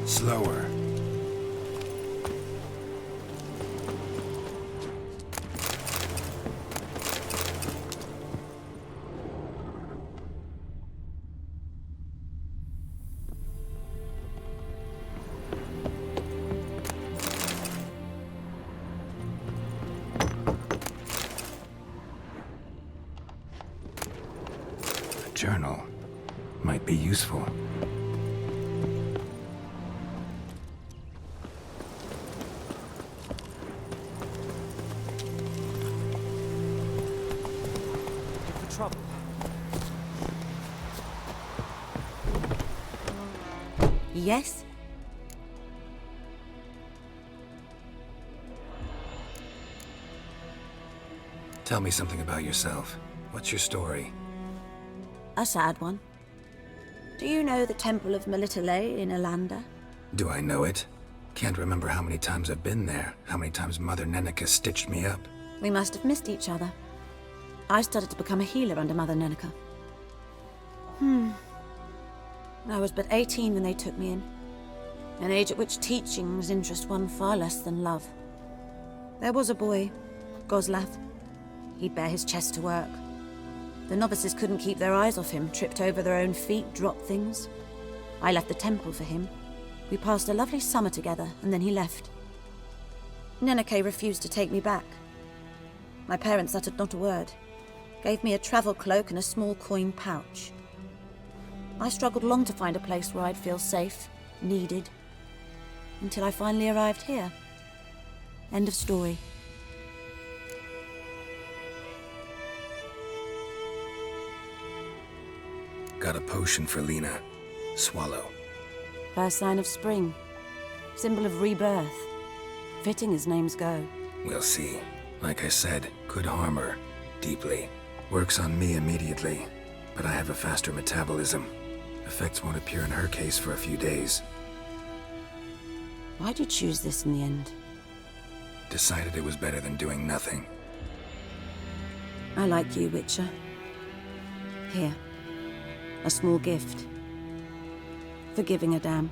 Slower. A journal might be useful. Trouble. Yes? Tell me something about yourself. What's your story? A sad one. Do you know the Temple of Melitele in Alanda? Do I know it? Can't remember how many times I've been there, how many times Mother Neneka stitched me up. We must have missed each other. I started to become a healer under Mother Neneka. I was but 18 when they took me in. An age at which teachings interest one far less than love. There was a boy, Goslav. He'd bare his chest to work. The novices couldn't keep their eyes off him, tripped over their own feet, dropped things. I left the temple for him. We passed a lovely summer together, and then he left. Neneke refused to take me back. My parents uttered not a word. Gave me a travel cloak and a small coin pouch. I struggled long to find a place where I'd feel safe, needed, until I finally arrived here. End of story. Got a potion for Lena. Swallow. First sign of spring. Symbol of rebirth. Fitting as names go. We'll see. Like I said, could harm her. Deeply. Works on me immediately, but I have a faster metabolism. Effects won't appear in her case for a few days. Why'd you choose this in the end? Decided it was better than doing nothing. I like you, Witcher. Here. A small gift. For giving a damn.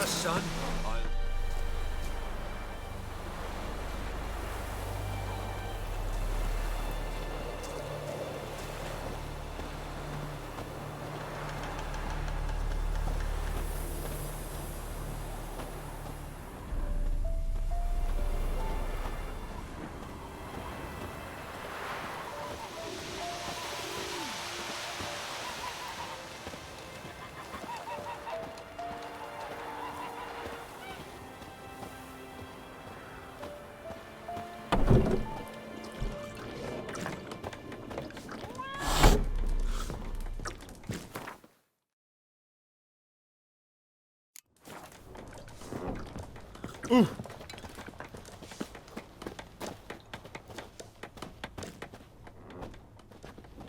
Son,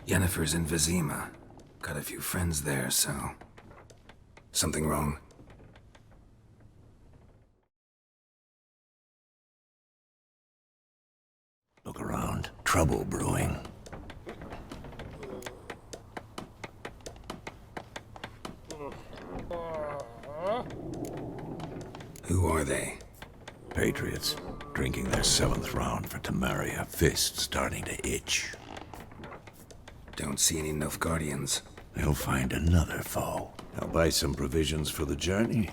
Yennefer's in Vizima. Got a few friends there, so... Something wrong? Look around. Trouble brewing. Who are they? Patriots. Drinking their 7th round for Temeria. Fist starting to itch. Don't see any Nilfgaardians. They'll find another foe. I'll buy some provisions for the journey.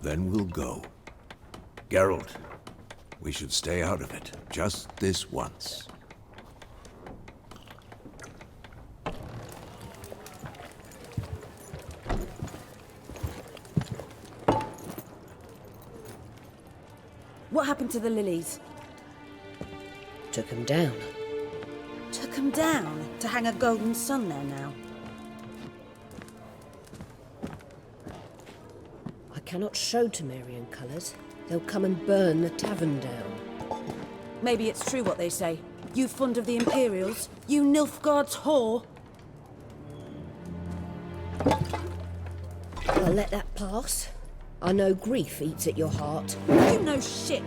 Then we'll go. Geralt, we should stay out of it. Just this once. What happened to the lilies? Took him down. Took them down to hang a golden sun there now. I cannot show Temerian colours. They'll come and burn the tavern down. Maybe it's true what they say. You fond of the Imperials? You Nilfgaard's whore? I'll let that pass. I know grief eats at your heart. You know shit.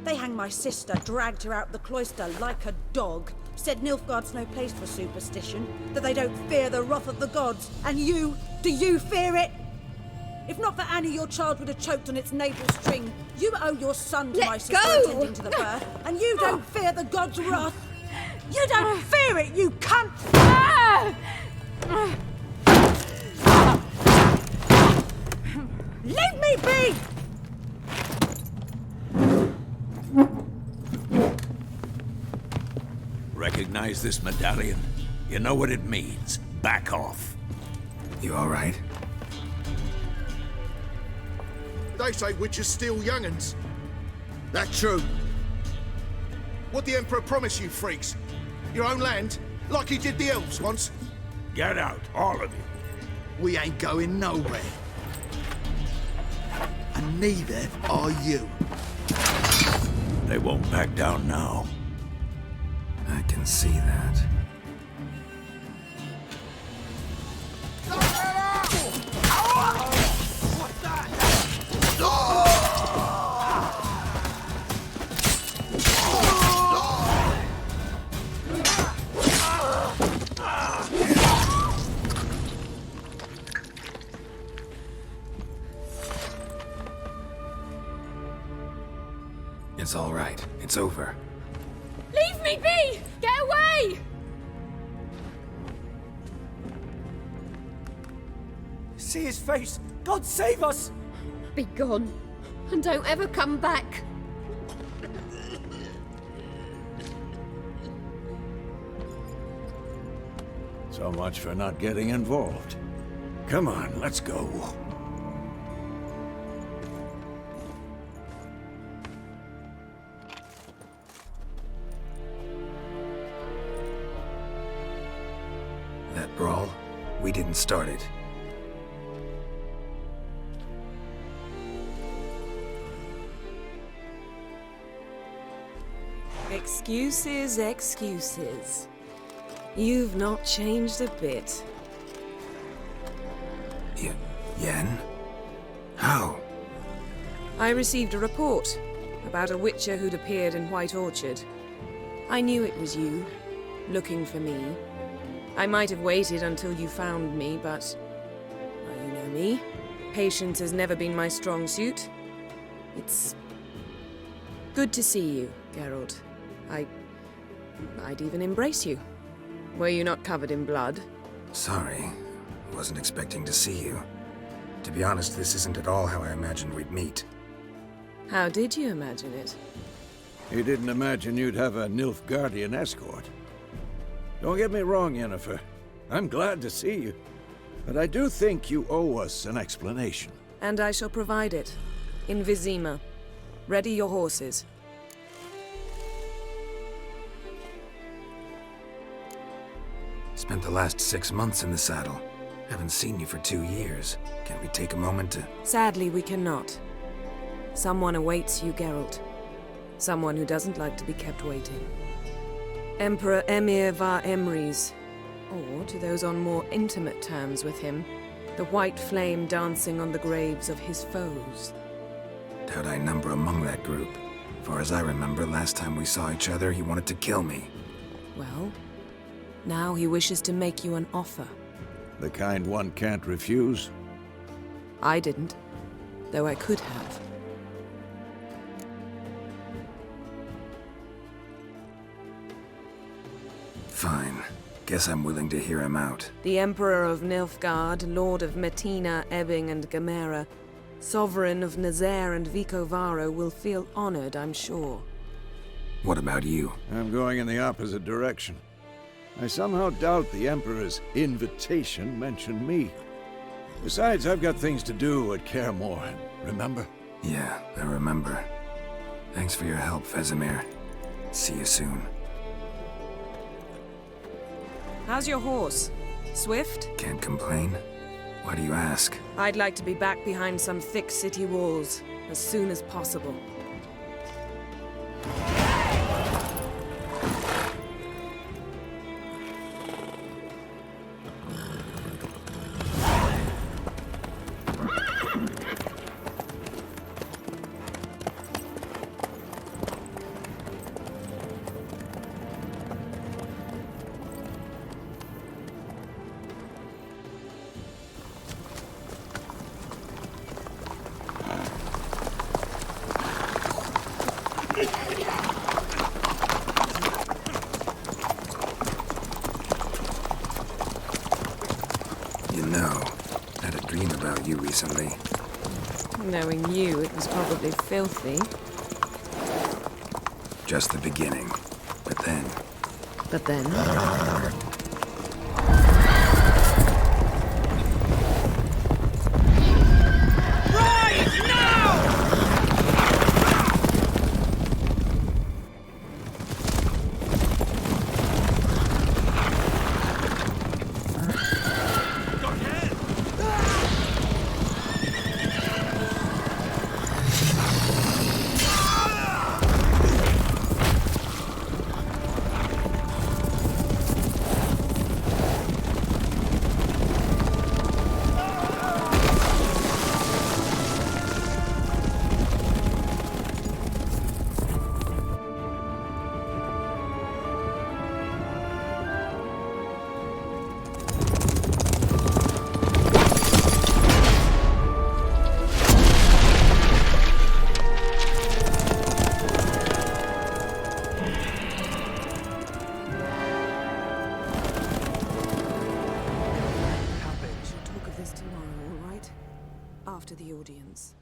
They hanged my sister, dragged her out the cloister like a dog. Said Nilfgaard's no place for superstition, that they don't fear the wrath of the gods. And you, do you fear it? If not for Annie, your child would have choked on its navel string. You owe your son to Let my sister go! attending to the birth, and you don't fear the gods' wrath. You don't fear it, you cunt! Leave me be! Recognize this medallion? You know what it means. Back off. You alright? They say witches steal young'uns. That true? What the Emperor promised you freaks? Your own land? Like he did the elves once? Get out, all of you. We ain't going nowhere. And neither are you. They won't back down now. I can see that. It's all right. It's over. Leave me be! Get away! See his face! God save us! Be gone, and don't ever come back. So much for not getting involved. Come on, let's go. That brawl, we didn't start it. Excuses, excuses. You've not changed a bit. Yen? How? I received a report about a witcher who'd appeared in White Orchard. I knew it was you, looking for me. I might have waited until you found me, but... well, you know me. Patience has never been my strong suit. It's... good to see you, Geralt. I'd even embrace you. Were you not covered in blood? Sorry. Wasn't expecting to see you. To be honest, this isn't at all how I imagined we'd meet. How did you imagine it? You didn't imagine you'd have a Nilfgaardian escort. Don't get me wrong, Yennefer. I'm glad to see you. But I do think you owe us an explanation. And I shall provide it. In Vizima. Ready your horses. Spent the last 6 months in the saddle. Haven't seen you for 2 years. Can we take a moment to... Sadly, we cannot. Someone awaits you, Geralt. Someone who doesn't like to be kept waiting. Emperor Emir var Emrys, or to those on more intimate terms with him, the white flame dancing on the graves of his foes. Doubt I number among that group. Far as I remember, last time we saw each other, he wanted to kill me. Well, now he wishes to make you an offer. The kind one can't refuse. I didn't, though I could have. Fine. Guess I'm willing to hear him out. The Emperor of Nilfgaard, Lord of Metina, Ebbing, and Gamera, Sovereign of Nazaire and Vicovaro will feel honored, I'm sure. What about you? I'm going in the opposite direction. I somehow doubt the Emperor's invitation mentioned me. Besides, I've got things to do at Kaer Morhen, remember? Yeah, I remember. Thanks for your help, Vesemir. See you soon. How's your horse? Swift? Can't complain. Why do you ask? I'd like to be back behind some thick city walls as soon as possible. You know, I had a dream about you recently. Knowing you, it was probably filthy. Just the beginning. But then... But then... After the audience.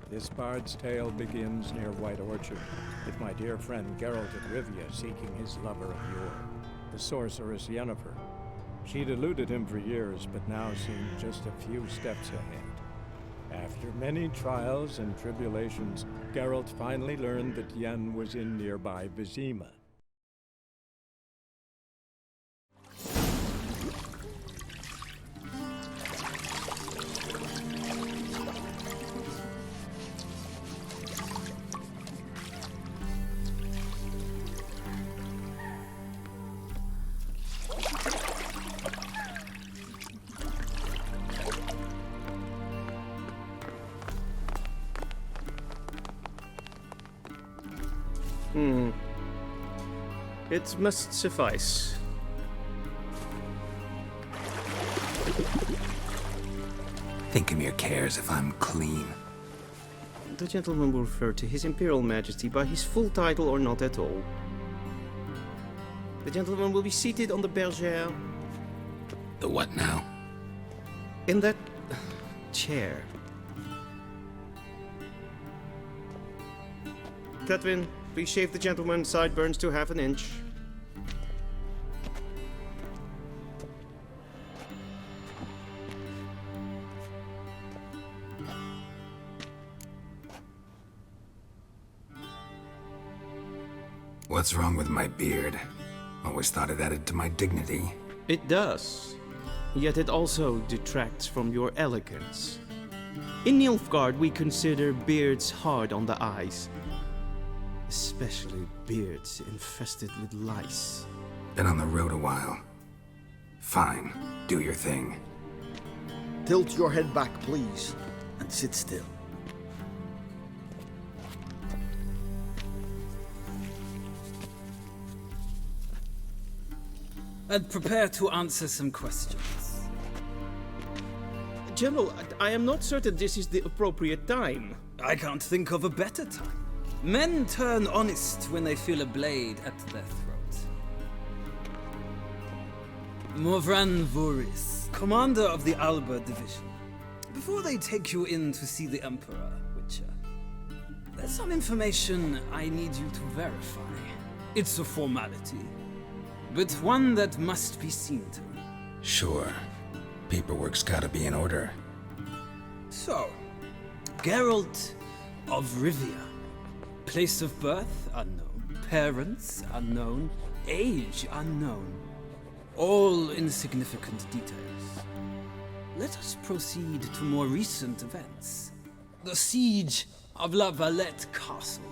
This bard's tale begins near White Orchard, with my dear friend Geralt of Rivia seeking his lover of yore, the sorceress Yennefer. She'd eluded him for years, but now seemed just a few steps ahead. After many trials and tribulations, Geralt finally learned that Yen was in nearby Vizima. It must suffice. Think Emir cares if I'm clean. The gentleman will refer to His Imperial Majesty by his full title or not at all. The gentleman will be seated on the bergère. The what now? In that chair. Catwin, please shave the gentleman's sideburns to half an inch. What's wrong with my beard? Always thought it added to my dignity. It does. Yet it also detracts from your elegance. In Nilfgaard, we consider beards hard on the eyes. Especially beards infested with lice. Been on the road a while. Fine, do your thing. Tilt your head back, please, and sit still. And prepare to answer some questions. General, I am not certain this is the appropriate time. I can't think of a better time. Men turn honest when they feel a blade at their throat. Morvran Voris, commander of the Alba Division. Before they take you in to see the Emperor, Witcher, there's some information I need you to verify. It's a formality, but one that must be seen to. Sure. Paperwork's gotta be in order. So, Geralt of Rivia. Place of birth unknown. Parents unknown. Age unknown. All insignificant details. Let us proceed to more recent events. The siege of La Valette Castle.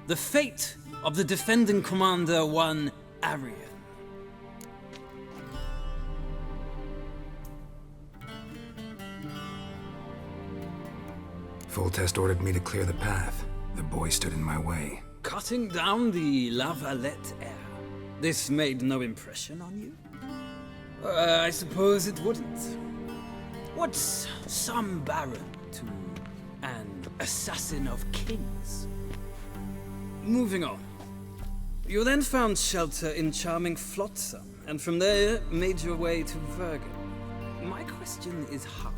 The fate of the defending commander, one Arian. Foltest ordered me to clear the path. The boy stood in my way. Cutting down the La Valette heir. This made no impression on you? I suppose it wouldn't. What's some baron to an assassin of kings? Moving on. You then found shelter in charming Flotsam, and from there made your way to Vergen. My question is how?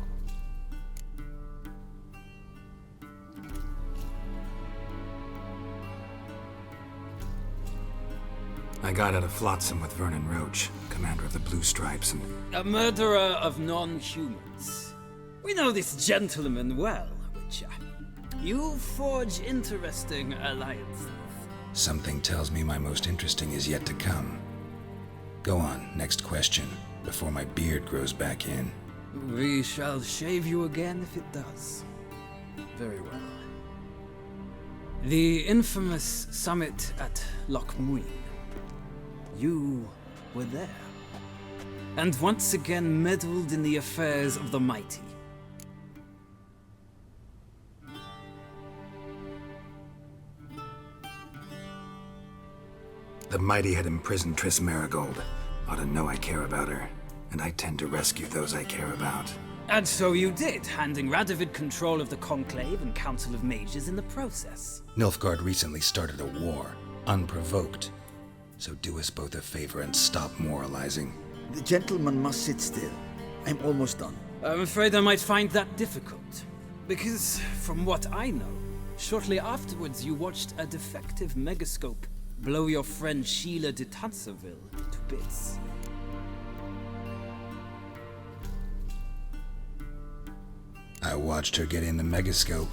I got out of Flotsam with Vernon Roach, commander of the Blue Stripes, and... A murderer of non-humans. We know this gentleman well, Witcher. You forge interesting alliances. Something tells me my most interesting is yet to come. Go on, next question, before my beard grows back in. We shall shave you again if it does. Very well. The infamous summit at Loch Muin. You were there, and once again meddled in the affairs of the mighty. The mighty had imprisoned Triss Marigold. Ought to know I care about her, and I tend to rescue those I care about. And so you did, handing Radovid control of the Conclave and Council of Mages in the process. Nilfgaard recently started a war, unprovoked. So do us both a favor and stop moralizing. The gentleman must sit still. I'm almost done. I'm afraid I might find that difficult. Because, from what I know, shortly afterwards you watched a defective megascope blow your friend Sheila de Tanserville to bits. I watched her get in the megascope,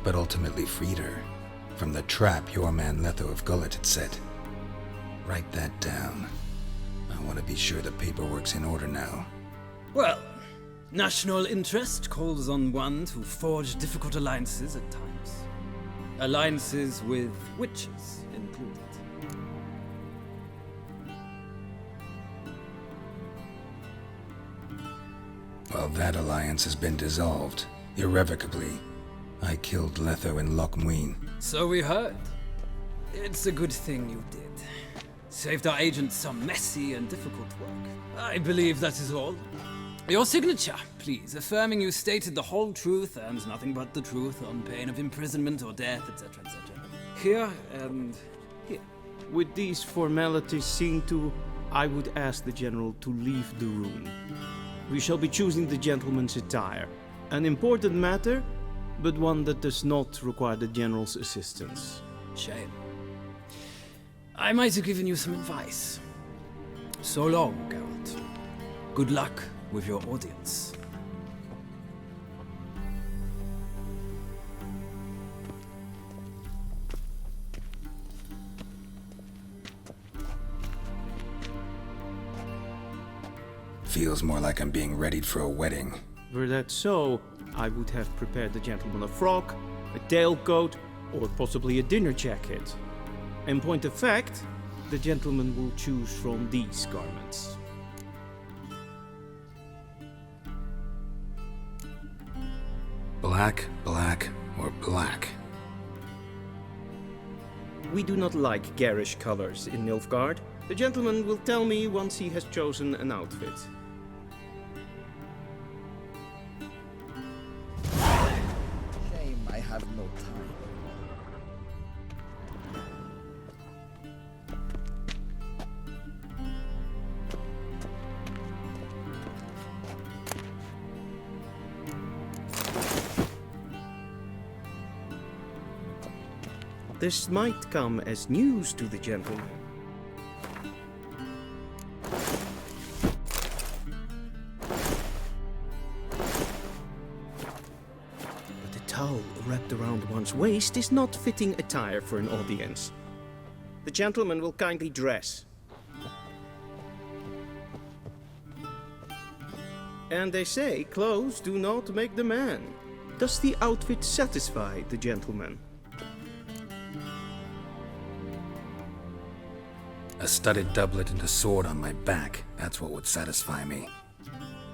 but ultimately freed her from the trap your man Letho of Gullet had set. Write that down. I want to be sure the paperwork's in order now. Well, national interest calls on one to forge difficult alliances at times. Alliances with witches included. Well, that alliance has been dissolved, irrevocably. I killed Letho in Loch Muin. So we heard. It's a good thing you did. Saved our agent some messy and difficult work. I believe that is all. Your signature, please, affirming you stated the whole truth and nothing but the truth on pain of imprisonment or death, etc., etc. Here and here. With these formalities seen to, I would ask the General to leave the room. We shall be choosing the gentleman's attire. An important matter, but one that does not require the General's assistance. Shame. I might have given you some advice. So long, Geralt. Good luck with your audience. Feels more like I'm being readied for a wedding. Were that so, I would have prepared the gentleman a frock, a tailcoat, or possibly a dinner jacket. In point of fact, the gentleman will choose from these garments. Black, black, or black? We do not like garish colors in Nilfgaard. The gentleman will tell me once he has chosen an outfit. Shame I have no time. This might come as news to the gentleman. But the towel wrapped around one's waist is not fitting attire for an audience. The gentleman will kindly dress. And they say clothes do not make the man. Does the outfit satisfy the gentleman? A studded doublet and a sword on my back, that's what would satisfy me.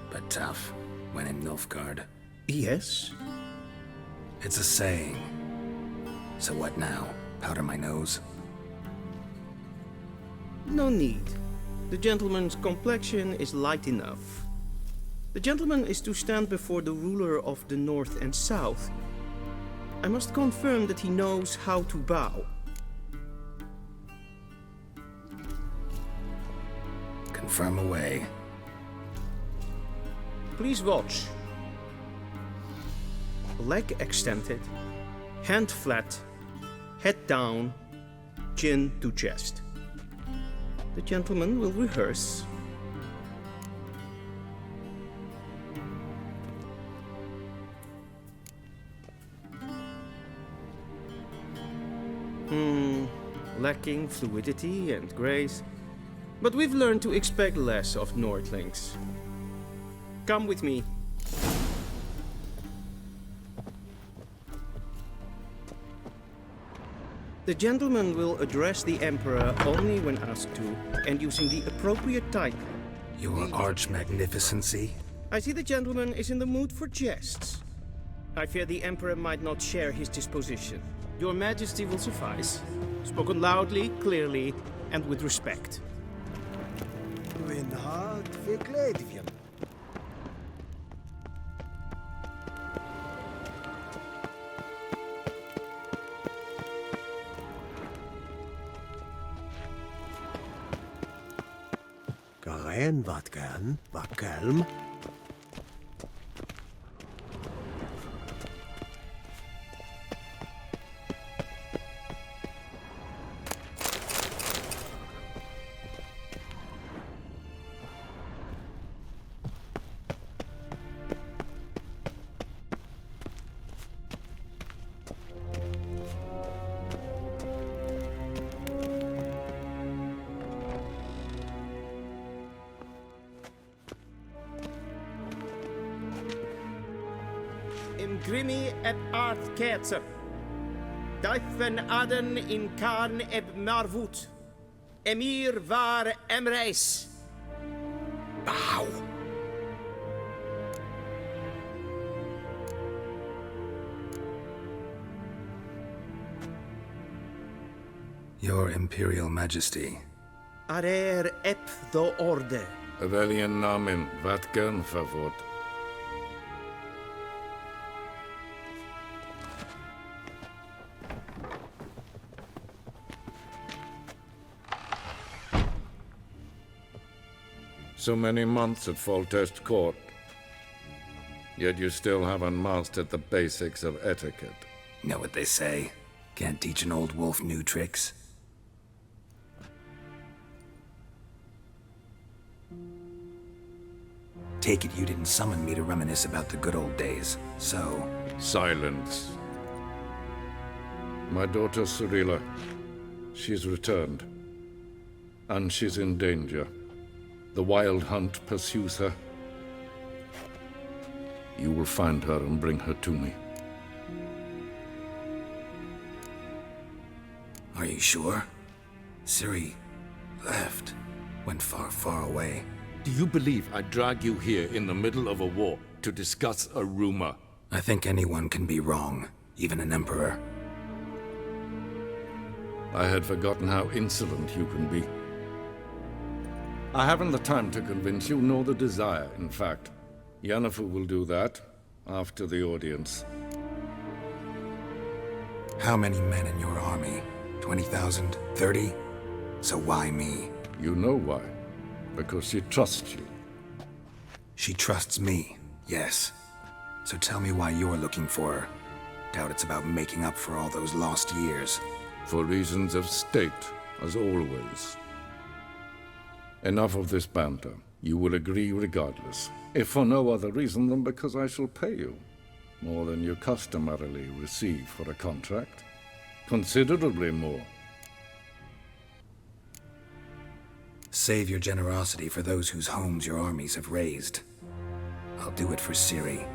But tough, when in Nilfgaard. Yes. It's a saying. So what now? Powder my nose? No need. The gentleman's complexion is light enough. The gentleman is to stand before the ruler of the North and South. I must confirm that he knows how to bow. Confirm away. Please watch. Leg extended, hand flat, head down, chin to chest. The gentleman will rehearse. Lacking fluidity and grace. But we've learned to expect less of Nordlings. Come with me. The gentleman will address the Emperor only when asked to, and using the appropriate title. Your arch-magnificency? I see the gentleman is in the mood for jests. I fear the Emperor might not share his disposition. Your Majesty will suffice. Spoken loudly, clearly, and with respect. When hard verkleed. Karen wat kan, wat kalm. Grimi eb art ketzer. Duifen aden in Karn eb Marvoet. Emir var Emreis. Bow! Your Imperial Majesty. Arer eb do orde. Weljen namen, wat kan favort? So many months at Foltest Court, yet you still haven't mastered the basics of etiquette. Know what they say? Can't teach an old wolf new tricks. Take it you didn't summon me to reminisce about the good old days, so... Silence. My daughter Cirilla, she's returned. And she's in danger. The Wild Hunt pursues her. You will find her and bring her to me. Are you sure? Ciri left. Went far, far away. Do you believe I drag you here in the middle of a war to discuss a rumor? I think anyone can be wrong, even an emperor. I had forgotten how insolent you can be. I haven't the time to convince you, nor the desire, in fact. Yennefer will do that after the audience. How many men in your army? 20,000? 30? So why me? You know why. Because she trusts you. She trusts me, yes. So tell me why you're looking for her. Doubt it's about making up for all those lost years. For reasons of state, as always. Enough of this banter. You will agree regardless. If for no other reason than because I shall pay you. More than you customarily receive for a contract. Considerably more. Save your generosity for those whose homes your armies have razed. I'll do it for Ciri,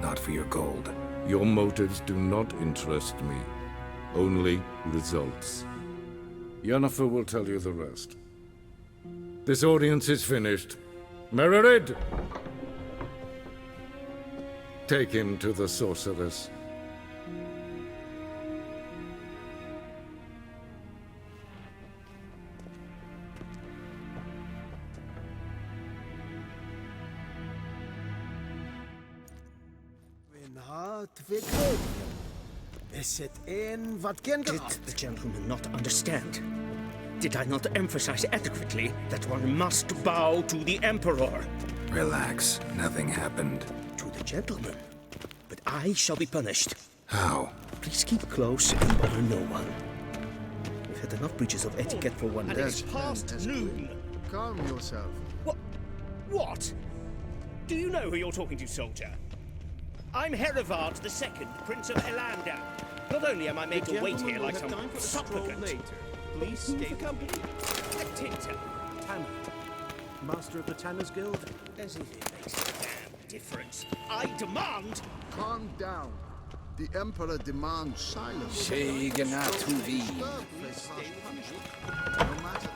not for your gold. Your motives do not interest me. Only results. Yennefer will tell you the rest. This audience is finished. Mererid! Take him to the sorceress. Did the gentleman not understand? Did I not emphasize adequately that one must bow to the Emperor? Relax. Nothing happened. To the gentleman. But I shall be punished. How? Please keep close and bother no one. We've had enough breaches of etiquette for one day. It's past noon. Calm yourself. What? Do you know who you're talking to, soldier? I'm Herivard II, Prince of Elander. Not only am I made to wait here like some supplicant. Please stay for company. Dictator. Tanner. Master of the Tanners Guild. As if it makes a damn difference. I demand... Calm down. The Emperor demands silence. Schegena tu vi. No matter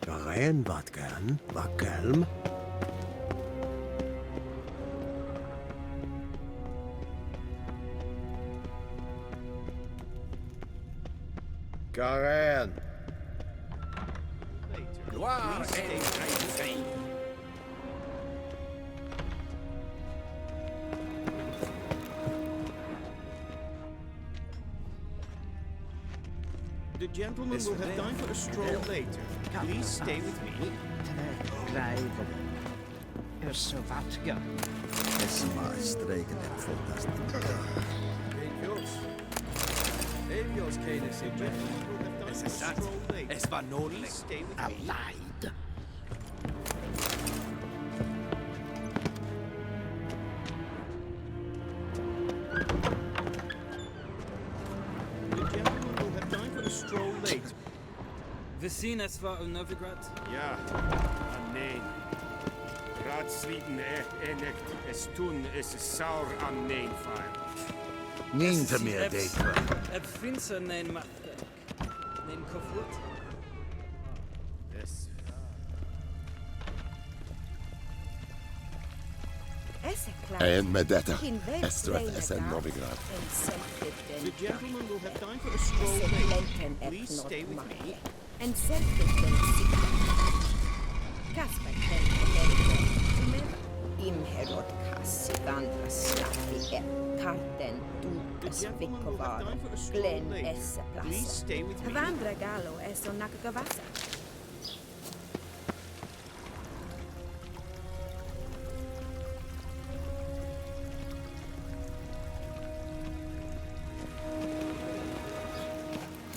Garen Vatgan, Vakelm. Garen. Gloire et triomphe. The gentleman will have time for a stroll later. Please stay with me. Så vatka. Es maar streken en fantastisch. Evios Canis in Es ist satt. Es war nonlich. Stay with me. Allied. The gentleman will have time for a stroll later. Vicines var u Novigrad? Ja, amen. Radsviden enekt estun is saur an neenfeil. Niet meer deken. Eb finse neen matrek. Neen kofut? Yes. En med detta, Estreth SN Novigrad. The gentleman will have time for a stroll later. Please stay with me. En self-defense. Kasper Imherod kassi kantras lähti karten tuukas vikkovaara Glen esse plassa. Vandra galo es on nakakavassa.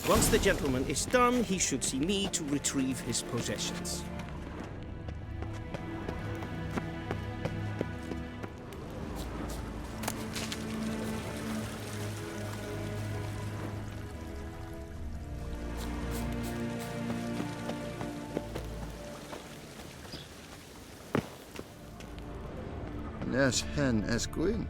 Once the gentleman is done, he should see me to retrieve his possessions. As hen as Gwyn.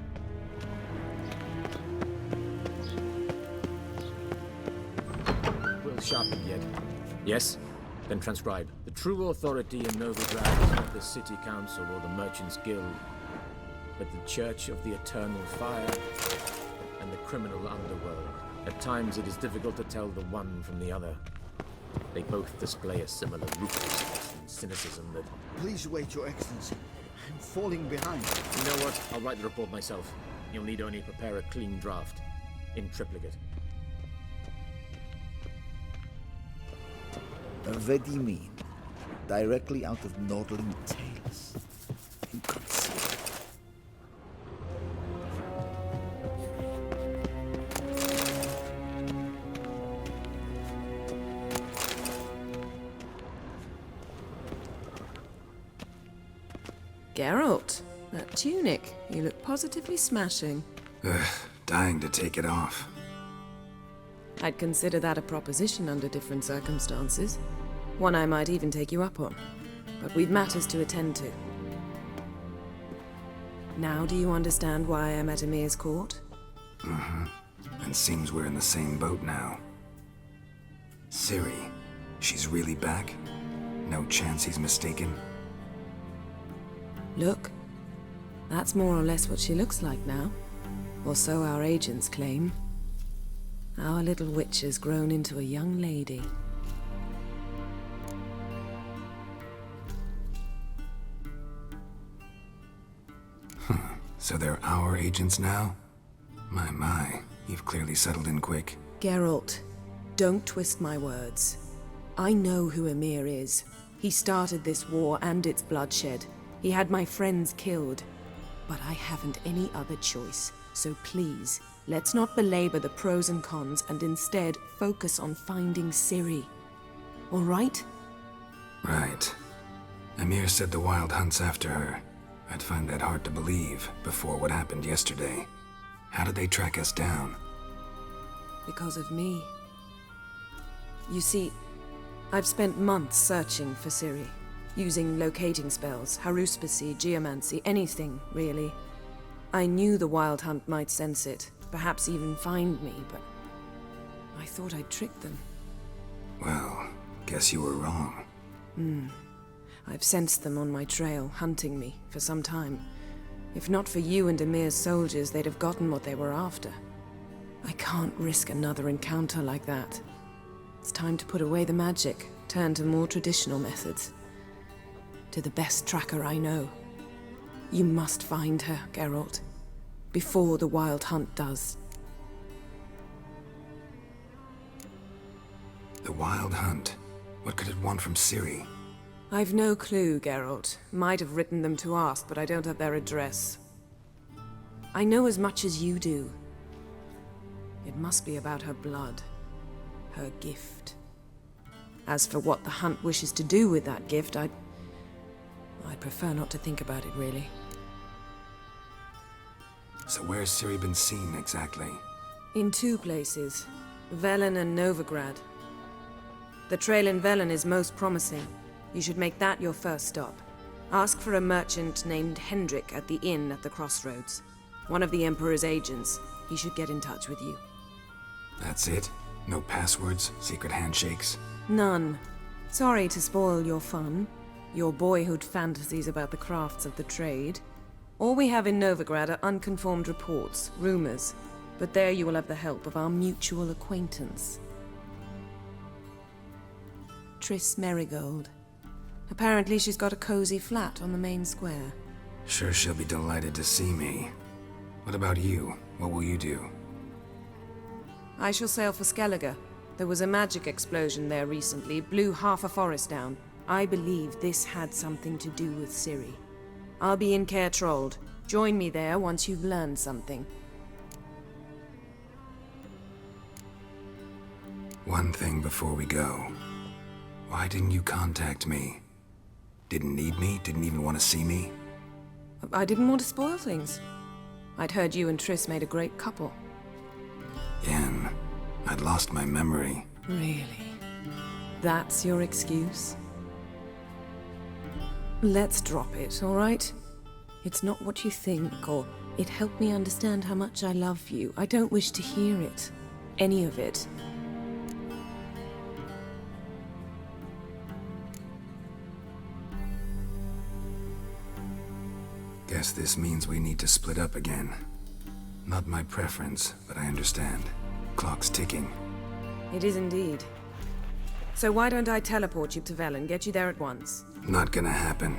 Well sharpened yet. Yes? Then transcribe. The true authority in Novigrad is not the city council or the merchants' guild, but the Church of the Eternal Fire and the criminal underworld. At times it is difficult to tell the one from the other. They both display a similar ruthlessness and cynicism that... Please wait, Your Excellency. I'm falling behind. You know what? I'll write the report myself. You'll need only prepare a clean draft. In triplicate. What do you mean? Directly out of Nordling Tales. Inconceivable. Geralt, that tunic. You look positively smashing. Dying to take it off. I'd consider that a proposition under different circumstances. One I might even take you up on. But we've matters to attend to. Now do you understand why I'm at Emmir's court? Mm-hmm. And seems we're in the same boat now. Ciri, she's really back? No chance he's mistaken? Look, that's more or less what she looks like now. Or so our agents claim. Our little witch has grown into a young lady. So they're our agents now? My, you've clearly settled in quick. Geralt, don't twist my words. I know who Emir is. He started this war and its bloodshed. He had my friends killed. But I haven't any other choice. So please, let's not belabor the pros and cons and instead focus on finding Ciri. All right? Right. Emir said the Wild Hunt's after her. I'd find that hard to believe before what happened yesterday. How did they track us down? Because of me. You see, I've spent months searching for Ciri. Using locating spells, haruspicy, geomancy, anything, really. I knew the Wild Hunt might sense it, perhaps even find me, but I thought I'd tricked them. Well, guess you were wrong. I've sensed them on my trail, hunting me, for some time. If not for you and Emir's soldiers, they'd have gotten what they were after. I can't risk another encounter like that. It's time to put away the magic, turn to more traditional methods. To the best tracker I know. You must find her, Geralt. Before the Wild Hunt does. The Wild Hunt? What could it want from Ciri? I've no clue, Geralt. Might have written them to ask, but I don't have their address. I know as much as you do. It must be about her blood. Her gift. As for what the Hunt wishes to do with that gift, I'd prefer not to think about it, really. So where's Ciri been seen, exactly? In two places. Velen and Novigrad. The trail in Velen is most promising. You should make that your first stop. Ask for a merchant named Hendrik at the inn at the crossroads. One of the Emperor's agents. He should get in touch with you. That's it? No passwords, secret handshakes? None. Sorry to spoil your fun. Your boyhood fantasies about the crafts of the trade. All we have in Novigrad are unconfirmed reports, rumors. But there you will have the help of our mutual acquaintance. Triss Merigold. Apparently she's got a cozy flat on the main square. Sure she'll be delighted to see me. What about you? What will you do? I shall sail for Skellige. There was a magic explosion there recently, blew half a forest down. I believe this had something to do with Ciri. I'll be in Caer Trold. Join me there once you've learned something. One thing before we go. Why didn't you contact me? Didn't need me? Didn't even want to see me? I didn't want to spoil things. I'd heard you and Triss made a great couple. Yen, I'd lost my memory. Really? That's your excuse? Let's drop it, all right? It's not what you think, or it helped me understand how much I love you. I don't wish to hear it. Any of it. Guess this means we need to split up again. Not my preference, but I understand. Clock's ticking. It is indeed. So why don't I teleport you to Velen, get you there at once? Not gonna happen.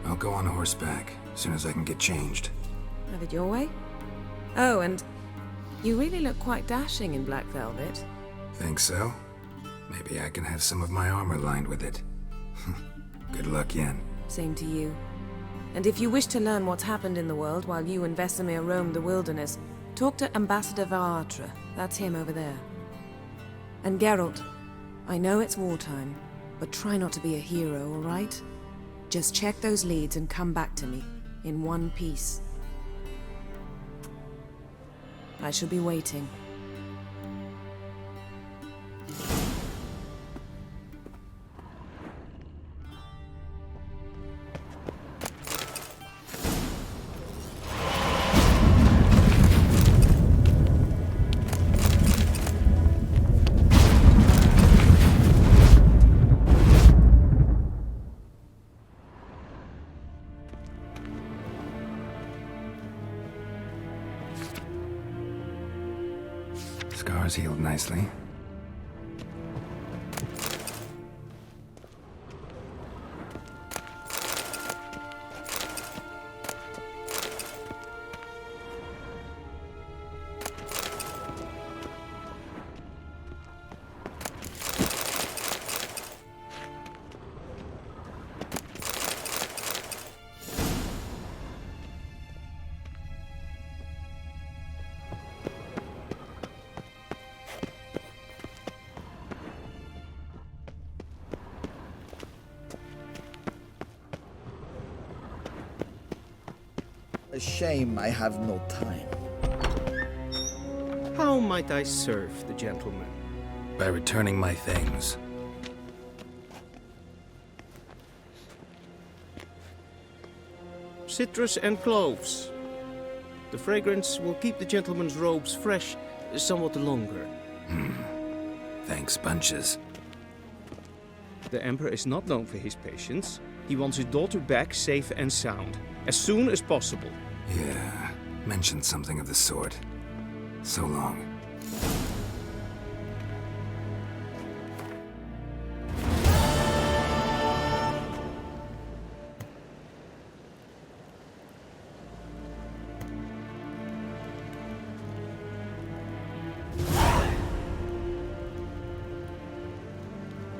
I'll go on horseback, as soon as I can get changed. Have it your way? Oh, and you really look quite dashing in black velvet. Think so? Maybe I can have some of my armor lined with it. Good luck, Yen. Same to you. And if you wish to learn what's happened in the world while you and Vesemir roamed the wilderness, talk to Ambassador Varatra. That's him over there. And Geralt, I know it's wartime, but try not to be a hero, all right? Just check those leads and come back to me, in one piece. I shall be waiting. Scars healed nicely. A shame I have no time. How might I serve the gentleman? By returning my things. Citrus and cloves. The fragrance will keep the gentleman's robes fresh somewhat longer. Thanks, bunches. The Emperor is not known for his patience. He wants his daughter back safe and sound, as soon as possible. Yeah, mentioned something of the sort. So long.